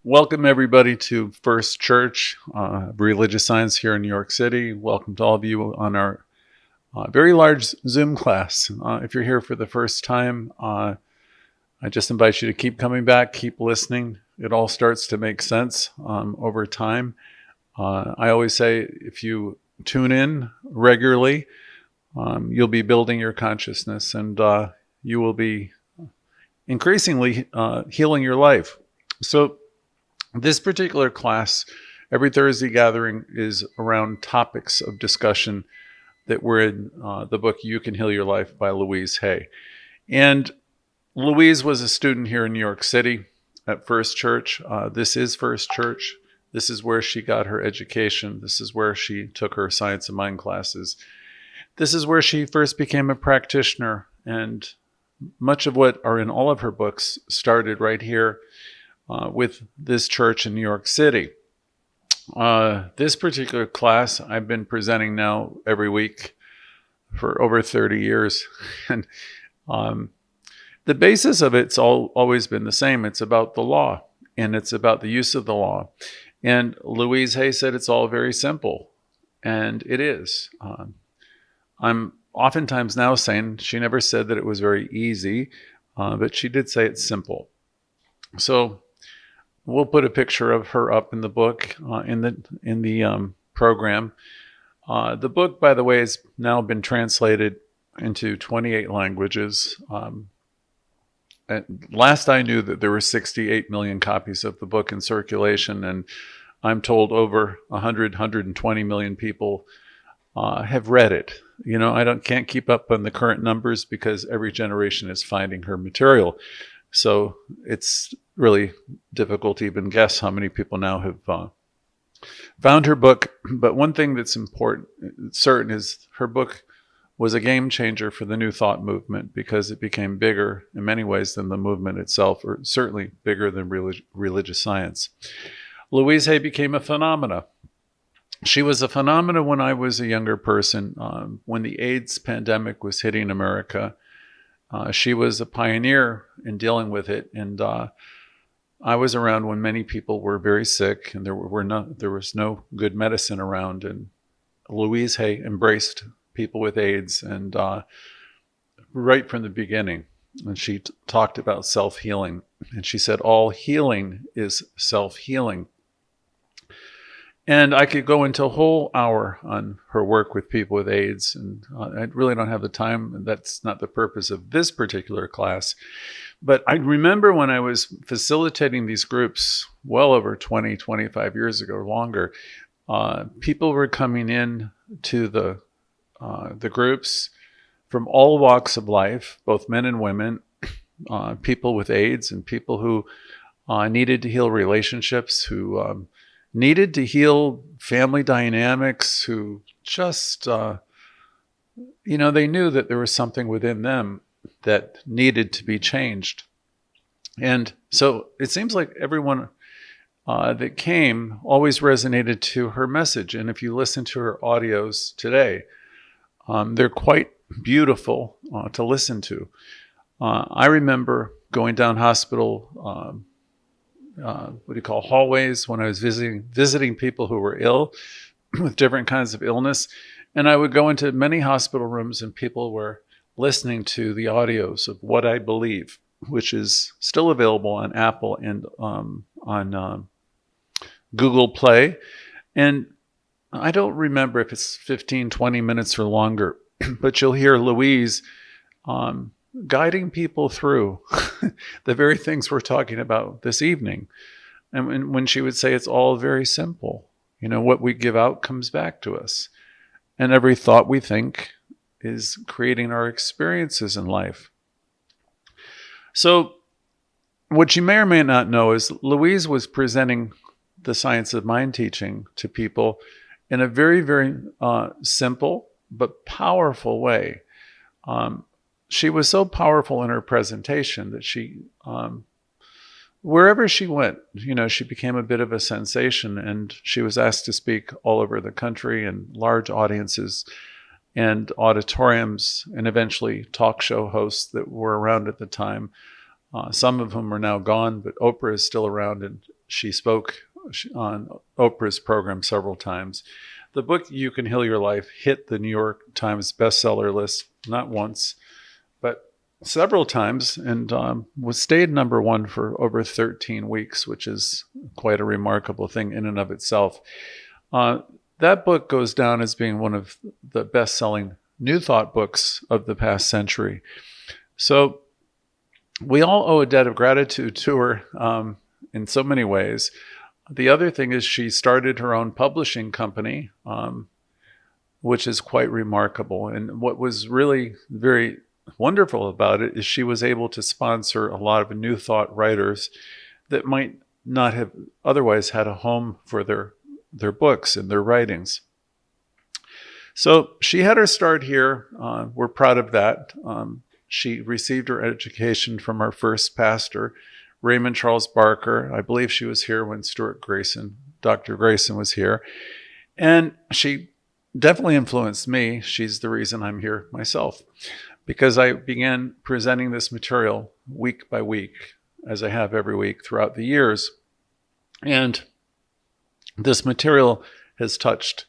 Welcome everybody to First Church, Religious Science here in New York City. Welcome to all of you on our very large Zoom class. If you're here for the first time, I just invite you to keep coming back, keep listening. It all starts to make sense over time. I always say if you tune in regularly, you'll be building your consciousness and you will be increasingly healing your life. So this particular class, every Thursday gathering, is around topics of discussion that were in the book You Can Heal Your Life by Louise Hay. And Louise was a student here in New York City at First Church. This is First Church. This is where she got her education. This is where she took her Science of Mind classes. This is where she first became a practitioner. And much of what are in all of her books started right here with this church in New York City. This particular class I've been presenting now every week for over 30 years. And the basis of it's always been the same. It's about the law, and it's about the use of the law. And Louise Hay said it's all very simple, and it is. I'm oftentimes now saying she never said that it was very easy, but she did say it's simple. So we'll put a picture of her up in the book, in the program. The book, by the way, has now been translated into 28 languages. Last I knew that there were 68 million copies of the book in circulation, and I'm told over 120 million people have read it. You know, I can't keep up on the current numbers because every generation is finding her material. So it's really difficult to even guess how many people now have found her book. But one thing that's certain is her book was a game changer for the New Thought movement because it became bigger in many ways than the movement itself, or certainly bigger than religious science. Louise Hay became a phenomena. She was a phenomena when I was a younger person, when the AIDS pandemic was hitting America. She was a pioneer in dealing with it, and I was around when many people were very sick, and there was no good medicine around. And Louise Hay embraced people with AIDS, and right from the beginning, and she talked about self-healing, and she said all healing is self-healing. And I could go into a whole hour on her work with people with AIDS, and I really don't have the time, and that's not the purpose of this particular class. But I remember when I was facilitating these groups well over 20, 25 years ago or longer, people were coming in to the groups from all walks of life, both men and women, people with AIDS and people who needed to heal relationships, who needed to heal family dynamics, who just, they knew that there was something within them that needed to be changed. And so it seems like everyone that came always resonated to her message. And if you listen to her audios today, they're quite beautiful to listen to. I remember going down hospital hallways when I was visiting people who were ill with different kinds of illness. And I would go into many hospital rooms and people were listening to the audios of What I Believe, which is still available on Apple and on Google Play. And I don't remember if it's 15, 20 minutes or longer, but you'll hear Louise guiding people through the very things we're talking about this evening. And when she would say it's all very simple, what we give out comes back to us. And every thought we think is creating our experiences in life. So what you may or may not know is Louise was presenting the Science of Mind teaching to people in a very, very simple but powerful way. She was so powerful in her presentation that she, wherever she went, she became a bit of a sensation, and she was asked to speak all over the country in large audiences and auditoriums, and eventually talk show hosts that were around at the time, some of whom are now gone, but Oprah is still around, and She spoke on Oprah's program several times. The book, You Can Heal Your Life, hit the New York Times bestseller list, not once, but several times, and was stayed number one for over 13 weeks, which is quite a remarkable thing in and of itself. That book goes down as being one of the best-selling New Thought books of the past century. So we all owe a debt of gratitude to her in so many ways. The other thing is she started her own publishing company, which is quite remarkable. And what was really very wonderful about it is she was able to sponsor a lot of New Thought writers that might not have otherwise had a home for their books and their writings. So she had her start here. We're proud of that. She received her education from our first pastor, Raymond Charles Barker. I believe she was here when Stuart Grayson, Dr. Grayson was here. And she definitely influenced me. She's the reason I'm here myself, because I began presenting this material week by week, as I have every week throughout the years. And this material has touched,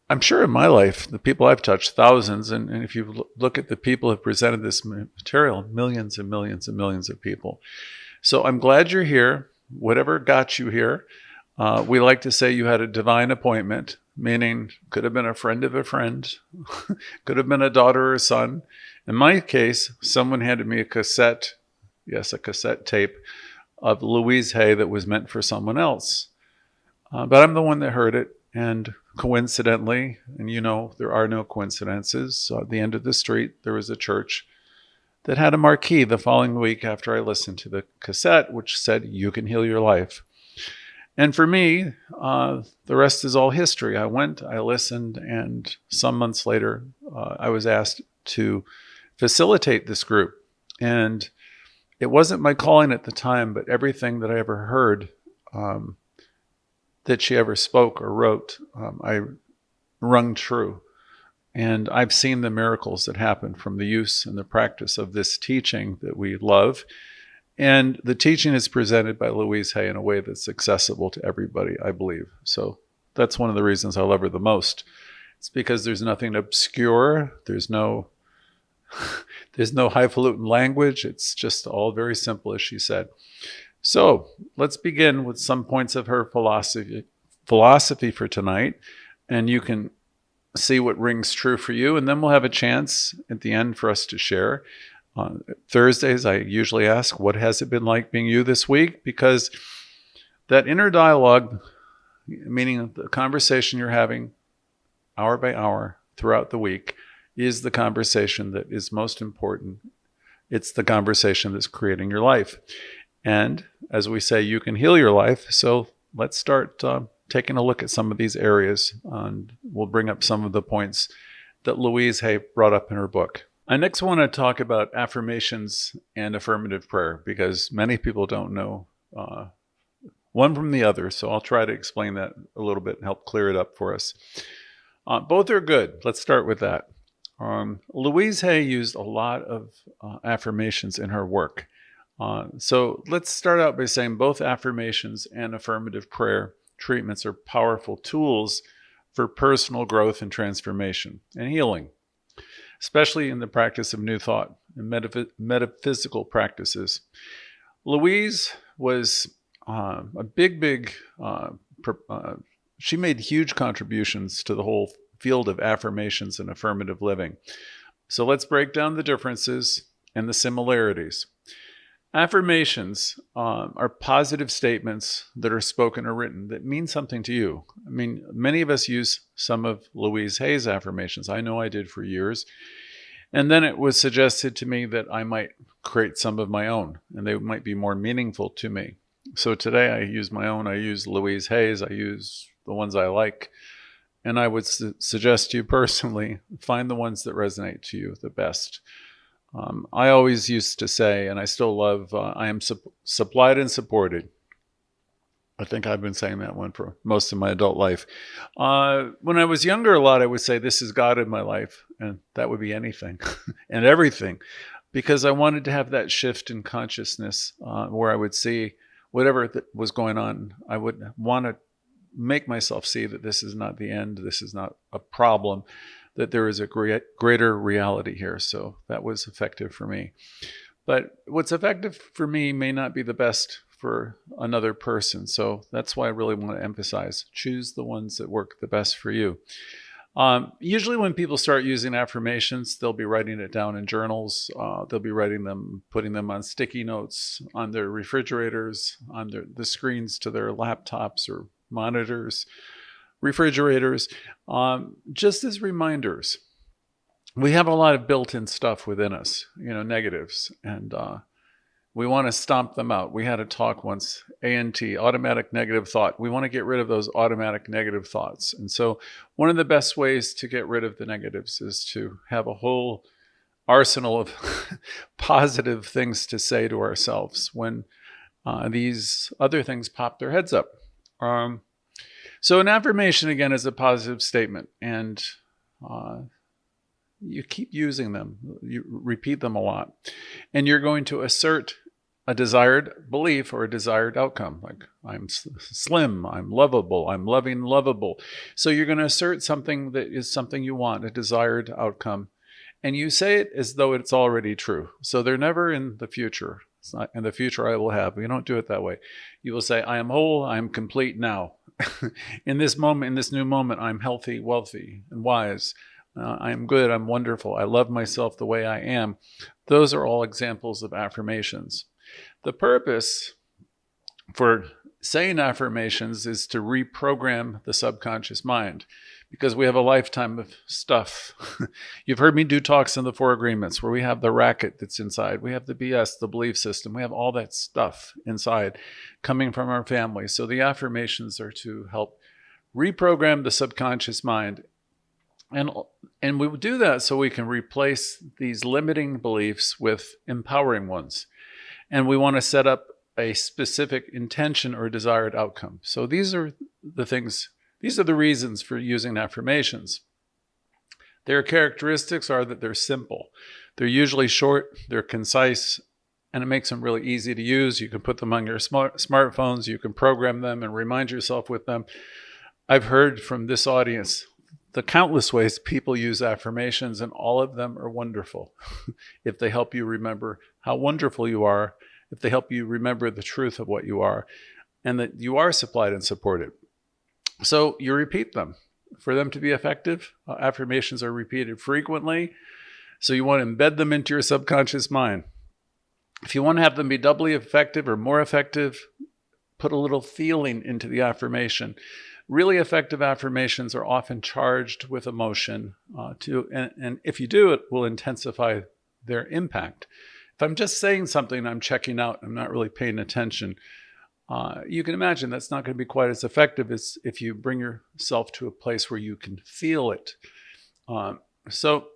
I'm sure in my life, the people I've touched, thousands. And if you look at the people who have presented this material, millions and millions and millions of people. So I'm glad you're here. Whatever got you here. We like to say you had a divine appointment, meaning could have been a friend of a friend, could have been a daughter or a son. In my case, someone handed me a cassette tape of Louise Hay that was meant for someone else. But I'm the one that heard it. And coincidentally, and there are no coincidences, at the end of the street, there was a church that had a marquee the following week after I listened to the cassette, which said, "You can heal your life." And for me, the rest is all history. I went, I listened, and some months later, I was asked to facilitate this group. And it wasn't my calling at the time, but everything that I ever heard that she ever spoke or wrote, I rung true. And I've seen the miracles that happen from the use and the practice of this teaching that we love. And the teaching is presented by Louise Hay in a way that's accessible to everybody, I believe. So that's one of the reasons I love her the most. It's because there's nothing obscure. There's no highfalutin language. It's just all very simple, as she said. So let's begin with some points of her philosophy for tonight, and you can see what rings true for you, and then we'll have a chance at the end for us to share. Thursdays, I usually ask, what has it been like being you this week? Because that inner dialogue, meaning the conversation you're having hour by hour throughout the week, is the conversation that is most important. It's the conversation that's creating your life. And as we say, you can heal your life. So let's start taking a look at some of these areas, and we'll bring up some of the points that Louise Hay brought up in her book. I next want to talk about affirmations and affirmative prayer, because many people don't know one from the other. So I'll try to explain that a little bit and help clear it up for us. Both are good. Let's start with that. Louise Hay used a lot of affirmations in her work. So let's start out by saying both affirmations and affirmative prayer treatments are powerful tools for personal growth and transformation and healing, especially in the practice of New Thought and metaphysical practices. Louise was a big, she made huge contributions to the whole field of affirmations and affirmative living. So let's break down the differences and the similarities. Affirmations are positive statements that are spoken or written that mean something to you. I mean, many of us use some of Louise Hay's affirmations. I know I did for years. And then it was suggested to me that I might create some of my own, and they might be more meaningful to me. So today I use my own. I use Louise Hay's. I use the ones I like. And I would suggest to you personally, find the ones that resonate to you the best. I always used to say, and I still love, I am supplied and supported. I think I've been saying that one for most of my adult life. When I was younger a lot, I would say, this is God in my life. And that would be anything and everything. Because I wanted to have that shift in consciousness where I would see whatever was going on, I would want to make myself see that this is not the end. This is not a problem, that there is a greater reality here. So that was effective for me. But what's effective for me may not be the best for another person. So that's why I really want to emphasize, choose the ones that work the best for you. Usually when people start using affirmations, they'll be writing it down in journals. They'll be writing them, putting them on sticky notes, on their refrigerators, on the screens to their laptops or monitors, refrigerators, just as reminders. We have a lot of built-in stuff within us, negatives, and we want to stomp them out. We had a talk once, ANT, automatic negative thought. We want to get rid of those automatic negative thoughts. And so one of the best ways to get rid of the negatives is to have a whole arsenal of positive things to say to ourselves when these other things pop their heads up. So an affirmation, again, is a positive statement, and you keep using them. You repeat them a lot, and you're going to assert a desired belief or a desired outcome. Like, I'm slim, I'm lovable, I'm lovable. So you're going to assert something that is something you want, a desired outcome, and you say it as though it's already true. So they're never in the future. It's not in the future I will have. We don't do it that way. You will say, I am whole, I am complete now. In this moment, in this new moment, I'm healthy, wealthy, and wise. I am good, I'm wonderful, I love myself the way I am. Those are all examples of affirmations. The purpose for saying affirmations is to reprogram the subconscious mind, because we have a lifetime of stuff. You've heard me do talks on the 4 agreements where we have the racket that's inside. We have the BS, the belief system. We have all that stuff inside coming from our family. So the affirmations are to help reprogram the subconscious mind. And we do that so we can replace these limiting beliefs with empowering ones. And we want to set up a specific intention or desired outcome. So these are the things, these are the reasons for using affirmations. Their characteristics are that they're simple. They're usually short, they're concise, and it makes them really easy to use. You can put them on your smartphones, you can program them and remind yourself with them. I've heard from this audience the countless ways people use affirmations, and all of them are wonderful. If they help you remember how wonderful you are, if they help you remember the truth of what you are, and that you are supplied and supported. So you repeat them. For them to be effective, affirmations are repeated frequently. So you want to embed them into your subconscious mind. If you want to have them be doubly effective or more effective, put a little feeling into the affirmation. Really effective affirmations are often charged with emotion, and if you do, it will intensify their impact. If I'm just saying something, I'm checking out, I'm not really paying attention, you can imagine that's not going to be quite as effective as if you bring yourself to a place where you can feel it. So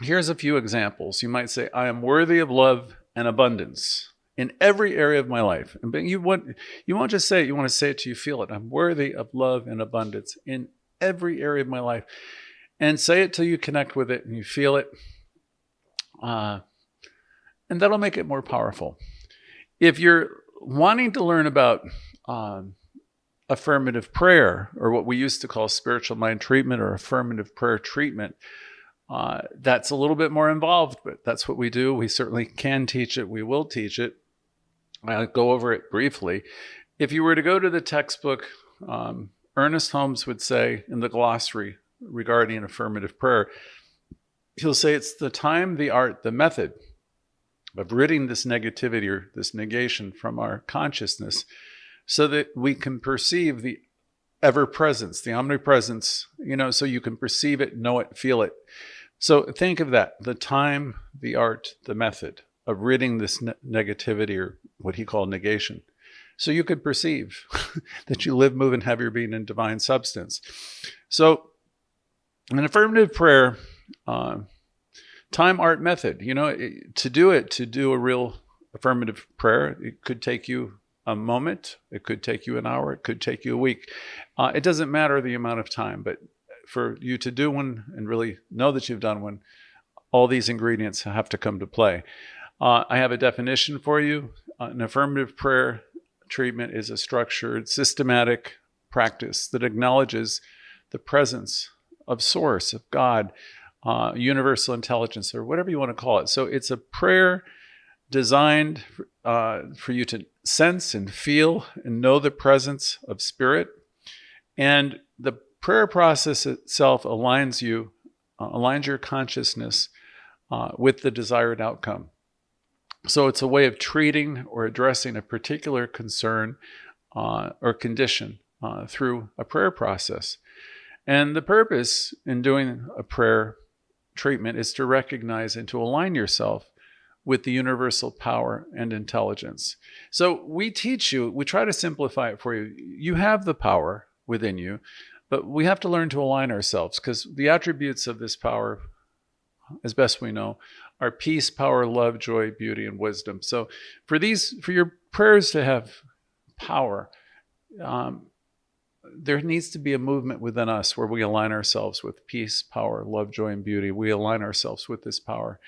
here's a few examples. You might say, I am worthy of love and abundance in every area of my life. And you won't just say it, you want to say it till you feel it. I'm worthy of love and abundance in every area of my life. And say it till you connect with it and you feel it. And that'll make it more powerful. If you're wanting to learn about affirmative prayer, or what we used to call spiritual mind treatment or affirmative prayer treatment, that's a little bit more involved, but that's what we do. We certainly can teach it. We will teach it. I'll go over it briefly. If you were to go to the textbook, Ernest Holmes would say in the glossary regarding affirmative prayer, he'll say it's the time, the art, the method of ridding this negativity or this negation from our consciousness so that we can perceive the ever-presence, the omnipresence, so you can perceive it, know it, feel it. So think of that, the time, the art, the method of ridding this negativity, or what he called negation. So you could perceive that you live, move, and have your being in divine substance. So an affirmative prayer, time, art, method, to do a real affirmative prayer, it could take you a moment, it could take you an hour, it could take you a week. It doesn't matter the amount of time, but for you to do one and really know that you've done one, all these ingredients have to come to play. I have a definition for you. An affirmative prayer treatment is a structured, systematic practice that acknowledges the presence of Source, of God, universal intelligence, or whatever you want to call it. So it's a prayer designed for you to sense and feel and know the presence of Spirit. And the prayer process itself aligns your consciousness with the desired outcome. So it's a way of treating or addressing a particular concern or condition through a prayer process. And the purpose in doing a prayer treatment is to recognize and to align yourself with the universal power and intelligence. So we teach you, we try to simplify it for you. You have the power within you, but we have to learn to align ourselves, because the attributes of this power, as best we know, are peace, power, love, joy, beauty, and wisdom. So for your prayers to have power, there needs to be a movement within us where we align ourselves with peace, power, love, joy, and beauty. We align ourselves with this power.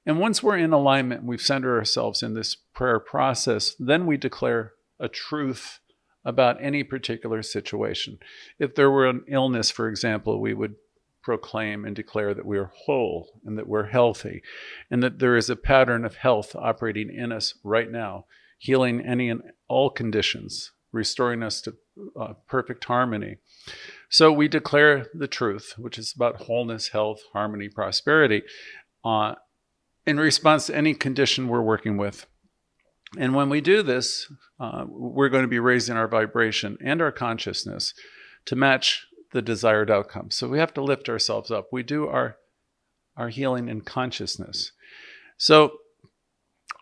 And once we're in alignment, we've centered ourselves in this prayer process, then we declare a truth about any particular situation. If there were an illness, for example, we would proclaim and declare that we are whole and that we're healthy, and that there is a pattern of health operating in us right now, healing any and all conditions, restoring us to perfect harmony. So we declare the truth, which is about wholeness, health, harmony, prosperity, in response to any condition we're working with. And when we do this, we're going to be raising our vibration and our consciousness to match the desired outcome. So we have to lift ourselves up. We do our healing in consciousness. So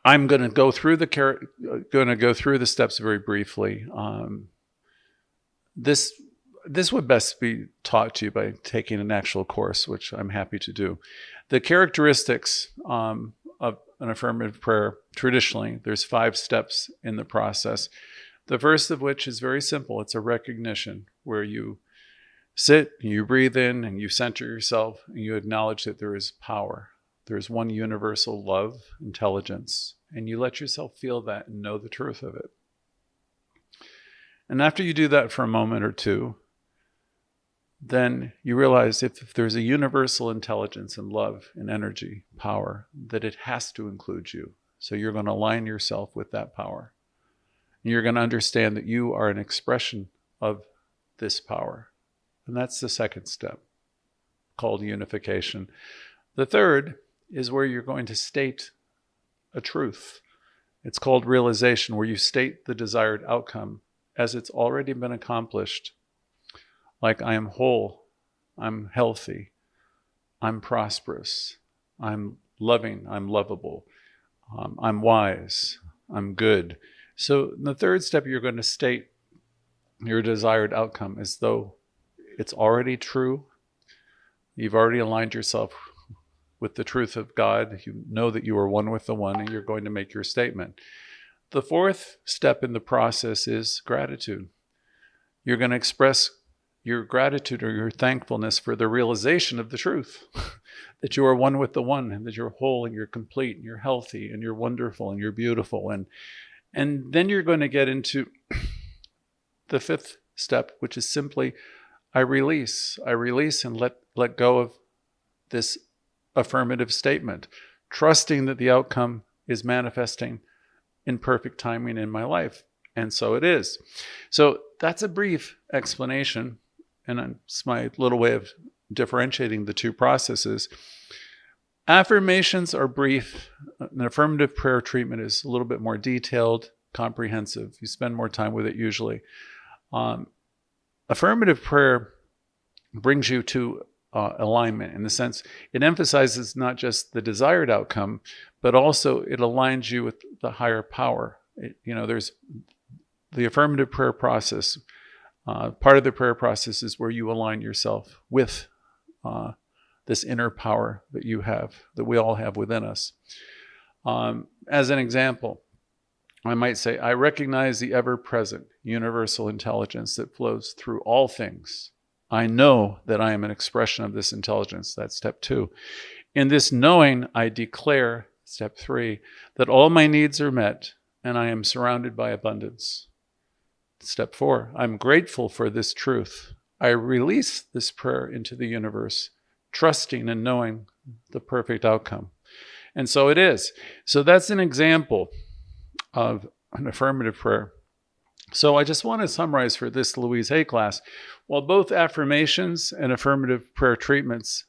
I'm going to go through the steps very briefly. This would best be taught to you by taking an actual course, which I'm happy to do. The characteristics of an affirmative prayer, traditionally, there's 5 steps in the process. The first of which is very simple. It's a recognition where you sit, you breathe in, and you center yourself, and you acknowledge that there is power. There is one universal love, intelligence, and you let yourself feel that and know the truth of it. And after you do that for a moment or two, then you realize if there's a universal intelligence and love and energy, power, that it has to include you. So you're going to align yourself with that power. And you're going to understand that you are an expression of this power. And that's the second step, called unification. The third is where you're going to state a truth. It's called realization, where you state the desired outcome as it's already been accomplished. Like, I am whole, I'm healthy, I'm prosperous, I'm loving, I'm lovable, I'm wise, I'm good. So in the third step, you're going to state your desired outcome as though it's already true. You've already aligned yourself with the truth of God. You know that you are one with the one, and you're going to make your statement. The fourth step in the process is gratitude. You're going to express your gratitude or your thankfulness for the realization of the truth, that you are one with the one, and that you're whole and you're complete and you're healthy and you're wonderful and you're beautiful. And then you're going to get into the fifth step, which is simply, I release and let go of this affirmative statement, trusting that the outcome is manifesting in perfect timing in my life. And so it is. So that's a brief explanation, and it's my little way of differentiating the two processes. Affirmations are brief. An affirmative prayer treatment is a little bit more detailed, comprehensive. You spend more time with it usually. Affirmative prayer brings you to alignment, in the sense it emphasizes not just the desired outcome, but also it aligns you with the higher power. There's the affirmative prayer process. Part of the prayer process is where you align yourself with this inner power that you have, that we all have within us. As an example, I might say, I recognize the ever-present universal intelligence that flows through all things. I know that I am an expression of this intelligence. That's step 2. In this knowing, I declare, step 3, that all my needs are met and I am surrounded by abundance. Step 4, I'm grateful for this truth. I release this prayer into the universe, trusting and knowing the perfect outcome. And so it is. So that's an example of an affirmative prayer. So I just want to summarize for this Louise Hay class. While both affirmations and affirmative prayer treatments,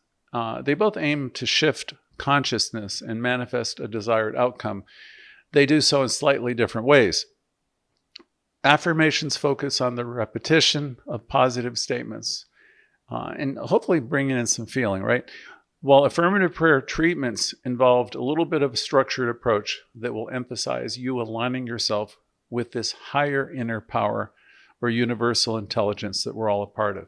they both aim to shift consciousness and manifest a desired outcome, they do so in slightly different ways. Affirmations focus on the repetition of positive statements and hopefully bringing in some feeling, right? While affirmative prayer treatments involved a little bit of a structured approach that will emphasize you aligning yourself with this higher inner power or universal intelligence that we're all a part of.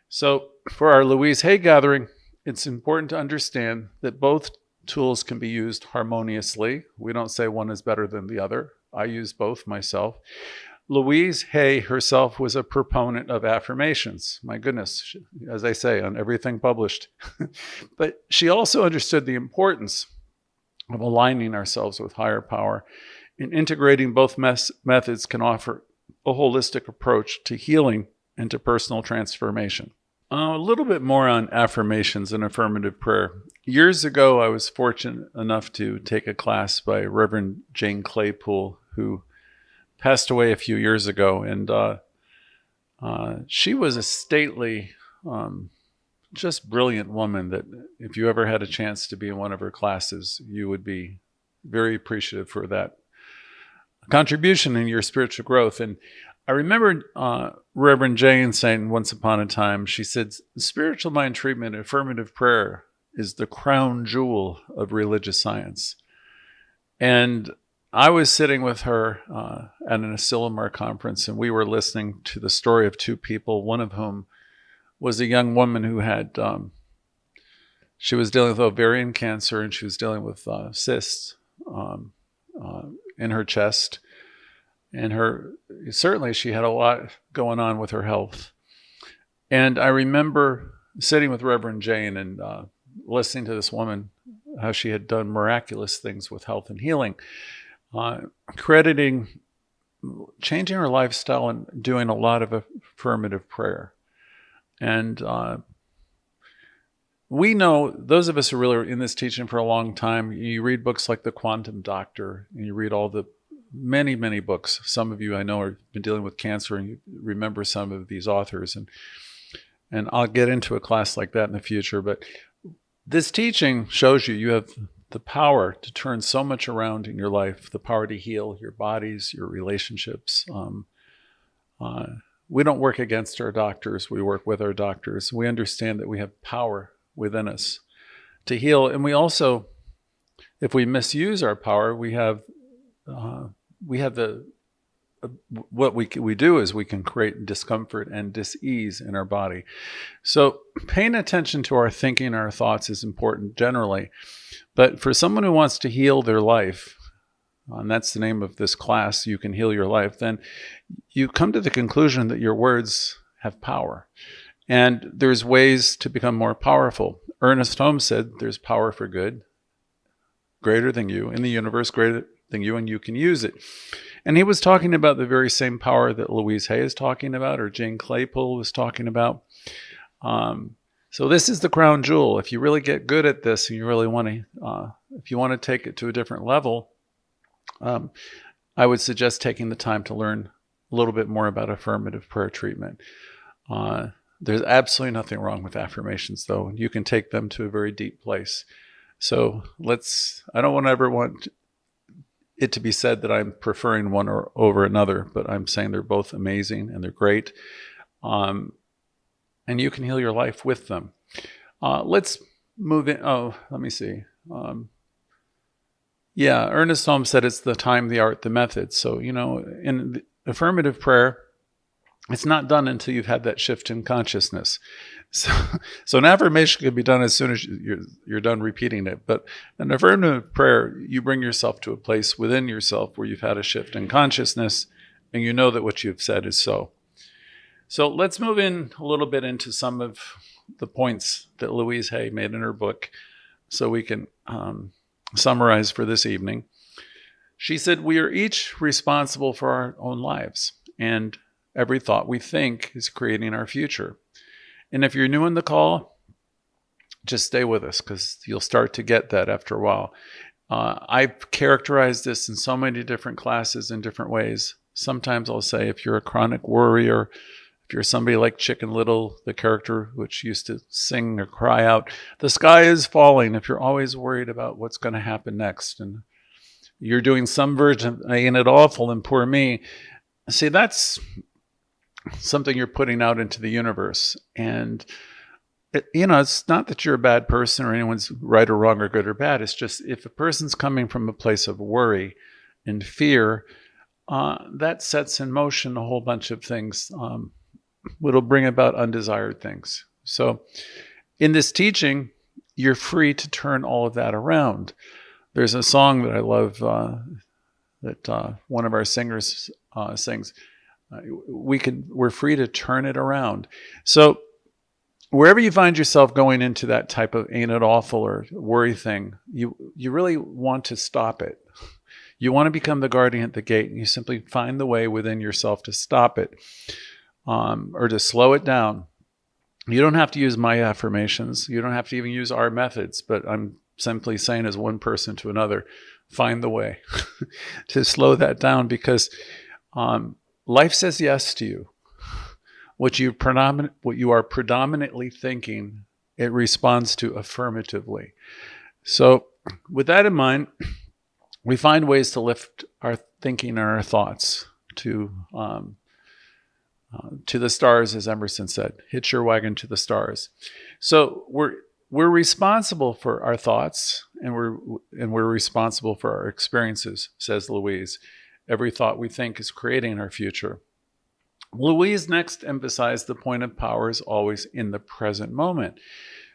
So for our Louise Hay gathering, it's important to understand that both tools can be used harmoniously. We don't say one is better than the other. I use both myself. Louise Hay herself was a proponent of affirmations. My goodness, as I say, on everything published. But she also understood the importance of aligning ourselves with higher power. And integrating both methods can offer a holistic approach to healing and to personal transformation. A little bit more on affirmations and affirmative prayer. Years ago, I was fortunate enough to take a class by Reverend Jane Claypool, who passed away a few years ago. And she was a stately, just brilliant woman that if you ever had a chance to be in one of her classes, you would be very appreciative for that contribution in your spiritual growth. And I remember Reverend Jane saying once upon a time, she said, spiritual mind treatment, affirmative prayer is the crown jewel of religious science. And I was sitting with her at an Asilomar conference, and we were listening to the story of two people, one of whom was a young woman who had, she was dealing with ovarian cancer, and she was dealing with cysts in her chest. And certainly she had a lot going on with her health. And I remember sitting with Reverend Jane and listening to this woman, how she had done miraculous things with health and healing, crediting changing her lifestyle and doing a lot of affirmative prayer. And we know, those of us who really are in this teaching for a long time, you read books like The Quantum Doctor, and you read all the many, many books. Some of you I know have been dealing with cancer, and you remember some of these authors. And I'll get into a class like that in the future. But this teaching shows you have the power to turn so much around in your life, the power to heal your bodies, your relationships. We don't work against our doctors. We work with our doctors. We understand that we have power within us to heal. And we also, if we misuse our power, we have what we do is we can create discomfort and dis-ease in our body. So paying attention to our thinking, our thoughts is important generally. But for someone who wants to heal their life, and that's the name of this class, You Can Heal Your Life, then you come to the conclusion that your words have power. And there's ways to become more powerful. Ernest Holmes said there's power for good, greater than you, in the universe, greater than you, and you can use it. And he was talking about the very same power that Louise Hay is talking about, or Jane Claypool was talking about. So this is the crown jewel. If you really get good at this and you really want to, if you want to take it to a different level, I would suggest taking the time to learn a little bit more about affirmative prayer treatment. There's absolutely nothing wrong with affirmations, though. You can take them to a very deep place. So I don't ever want it to be said that I'm preferring one over another, but I'm saying they're both amazing and they're great. And you can heal your life with them. Let's move in. Oh, let me see. Ernest Holmes said it's the time, the art, the method. So, in the affirmative prayer, it's not done until you've had that shift in consciousness. So an affirmation can be done as soon as you're done repeating it. But an affirmative prayer, you bring yourself to a place within yourself where you've had a shift in consciousness and you know that what you've said is so. So let's move in a little bit into some of the points that Louise Hay made in her book so we can summarize for this evening. She said, we are each responsible for our own lives. and every thought we think is creating our future. And if you're new in the call, just stay with us, because you'll start to get that after a while. I've characterized this in so many different classes in different ways. Sometimes I'll say, if you're a chronic worrier, if you're somebody like Chicken Little, the character which used to sing or cry out, "The sky is falling," if you're always worried about what's going to happen next, and you're doing some version of "Ain't It Awful" and "Poor Me," see, that's something you're putting out into the universe. And it's not that you're a bad person or anyone's right or wrong or good or bad. It's just, if a person's coming from a place of worry and fear, that sets in motion a whole bunch of things. It'll bring about undesired things. So in this teaching, you're free to turn all of that around. There's a song that I love that one of our singers sings. We're free to turn it around. So wherever you find yourself going into that type of "ain't it awful" or worry thing, you really want to stop it. You want to become the guardian at the gate, and you simply find the way within yourself to stop it, or to slow it down. You don't have to use my affirmations. You don't have to even use our methods, but I'm simply saying, as one person to another, find the way to slow that down, because life says yes to you. What you are predominantly thinking, it responds to affirmatively. So with that in mind, we find ways to lift our thinking and our thoughts to the stars, as Emerson said. Hitch your wagon to the stars. So we're responsible for our thoughts, and we're responsible for our experiences, says Louise. Every thought we think is creating our future. Louise next emphasized the point of power is always in the present moment.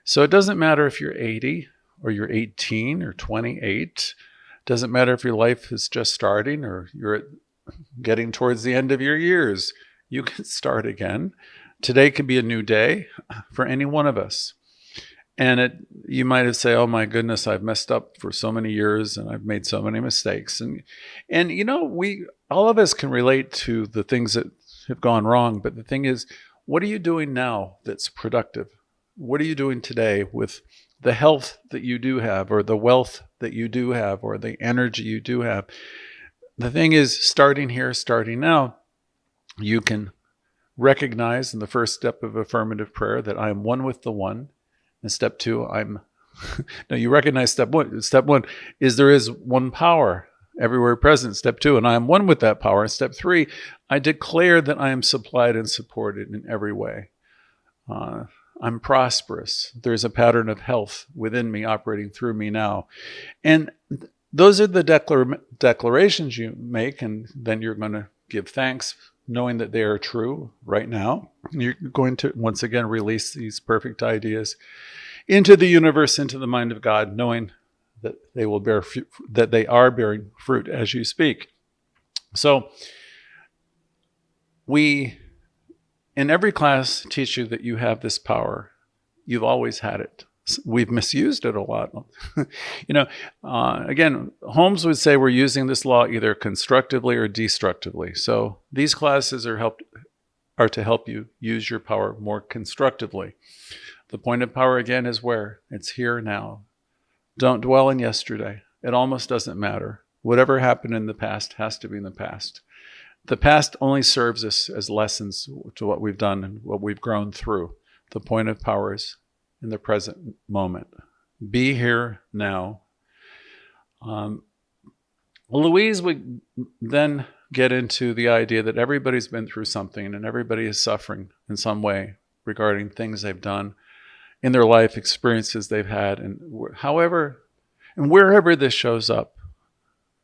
So it doesn't matter if you're 80 or you're 18 or 28. It doesn't matter if your life is just starting or you're getting towards the end of your years. You can start again. Today could be a new day for any one of us. And you might have said, "Oh my goodness, I've messed up for so many years and I've made so many mistakes." And we all of us can relate to the things that have gone wrong. But the thing is, what are you doing now that's productive? What are you doing today with the health that you do have, or the wealth that you do have, or the energy you do have? The thing is, starting here, starting now, you can recognize in the first step of affirmative prayer that I am one with the one. And step two, no, you recognize step one. Step one is there is one power everywhere present. Step two, and I am one with that power. Step three, I declare that I am supplied and supported in every way. I'm prosperous. There's a pattern of health within me operating through me now. And those are the declarations you make, and then you're going to give thanks, knowing that they are true right now. You're going to, once again, release these perfect ideas into the universe, into the mind of God, knowing that they will bear fruit, that they are bearing fruit as you speak. So we, in every class, teach you that you have this power. You've always had it. We've misused it a lot. Again, Holmes would say we're using this law either constructively or destructively. So these classes are to help you use your power more constructively. The point of power, again, is where? It's here now. Don't dwell in yesterday. It almost doesn't matter. Whatever happened in the past has to be in the past. The past only serves us as lessons to what we've done and what we've grown through. The point of power is in the present moment. Be here now. Louise would then get into the idea that everybody's been through something and everybody is suffering in some way regarding things they've done in their life, experiences they've had, and wherever this shows up,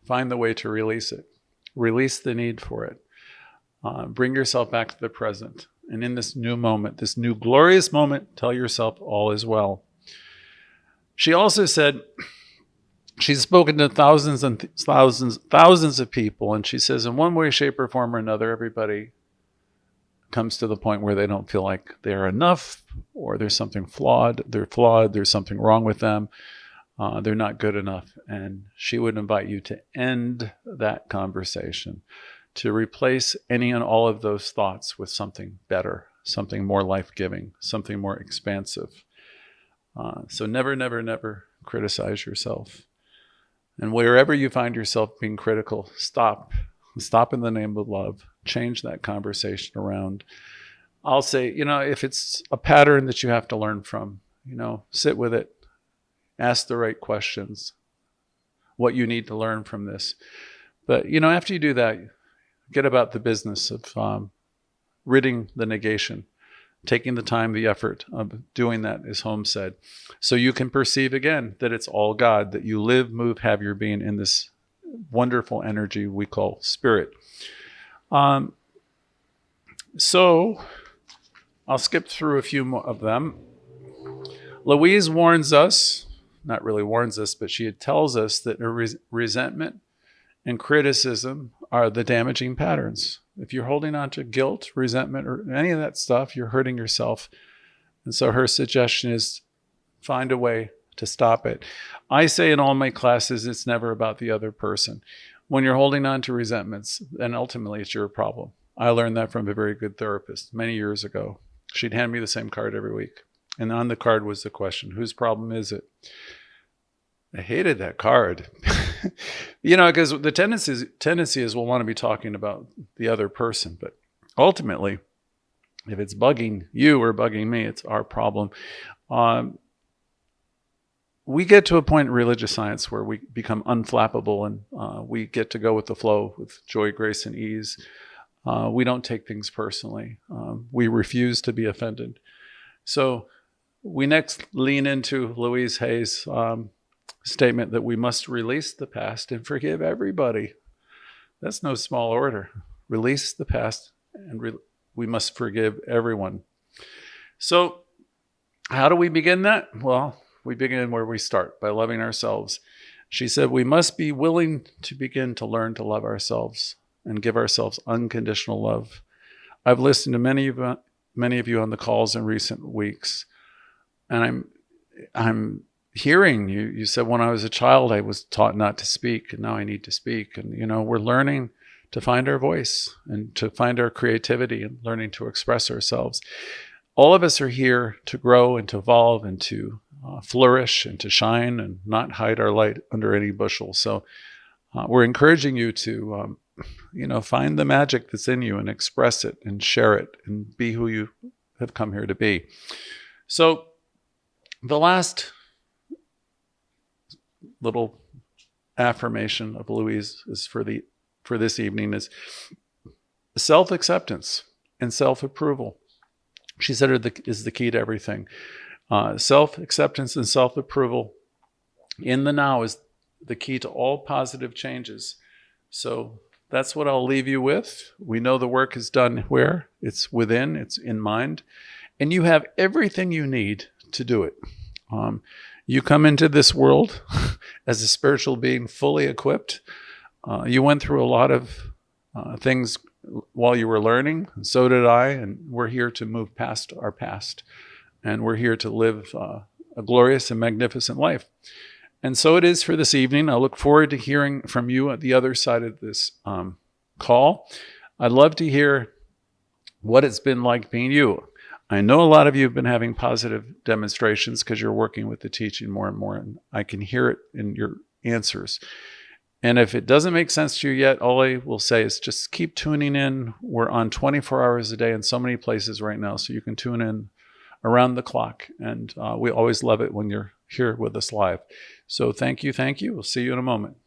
find the way to release it. Release the need for it. Bring yourself back to the present. And in this new moment, this new glorious moment, tell yourself all is well. She also said, she's spoken to thousands and thousands of people, and she says in one way, shape, or form or another, everybody comes to the point where they don't feel like they're enough, or there's something flawed, there's something wrong with them, they're not good enough. And she would invite you to end that conversation, to replace any and all of those thoughts with something better, something more life-giving, something more expansive. So never, never, never criticize yourself. And wherever you find yourself being critical, stop. Stop in the name of love. Change that conversation around. I'll say, if it's a pattern that you have to learn from, sit with it. Ask the right questions. What you need to learn from this. But, after you do that, get about the business of ridding the negation. Taking the time, the effort of doing that, as Holmes said, so you can perceive again that it's all God, that you live, move, have your being in this wonderful energy we call spirit. So I'll skip through a few more of them. Louise warns us, not really warns us, but she tells us that resentment and criticism are the damaging patterns. If you're holding on to guilt, resentment, or any of that stuff, you're hurting yourself. And so her suggestion is find a way to stop it. I say in all my classes, it's never about the other person. When you're holding on to resentments, then ultimately it's your problem. I learned that from a very good therapist many years ago. She'd hand me the same card every week. And on the card was the question, whose problem is it? I hated that card. Because the tendency is we'll want to be talking about the other person. But ultimately, if it's bugging you or bugging me, it's our problem. We get to a point in religious science where we become unflappable and we get to go with the flow with joy, grace, and ease. We don't take things personally. We refuse to be offended. So we next lean into Louise Hay's statement that we must release the past and forgive everybody. That's no small order. Release the past and we must forgive everyone. So how do we begin that? Well, we begin where we start, by loving ourselves. She said we must be willing to begin to learn to love ourselves and give ourselves unconditional love. I've listened to many of you on the calls in recent weeks, and I'm hearing you. You said when I was a child, I was taught not to speak, and now I need to speak. And, we're learning to find our voice and to find our creativity and learning to express ourselves. All of us are here to grow and to evolve and to flourish and to shine and not hide our light under any bushel. So we're encouraging you to, find the magic that's in you and express it and share it and be who you have come here to be. So the last little affirmation of Louise is for this evening is self-acceptance and self-approval. She said is the key to everything. Self-acceptance and self-approval in the now is the key to all positive changes. So that's what I'll leave you with. We know the work is done where? It's within, it's in mind. And you have everything you need to do it. You come into this world as a spiritual being fully equipped. You went through a lot of things while you were learning, and so did I, and we're here to move past our past. And we're here to live a glorious and magnificent life. And so it is for this evening. I look forward to hearing from you at the other side of this call. I'd love to hear what it's been like being you. I know a lot of you have been having positive demonstrations because you're working with the teaching more and more, and I can hear it in your answers. And if it doesn't make sense to you yet, all I will say is just keep tuning in. We're on 24 hours a day in so many places right now, so you can tune in around the clock. And we always love it when you're here with us live. So thank you. We'll see you in a moment.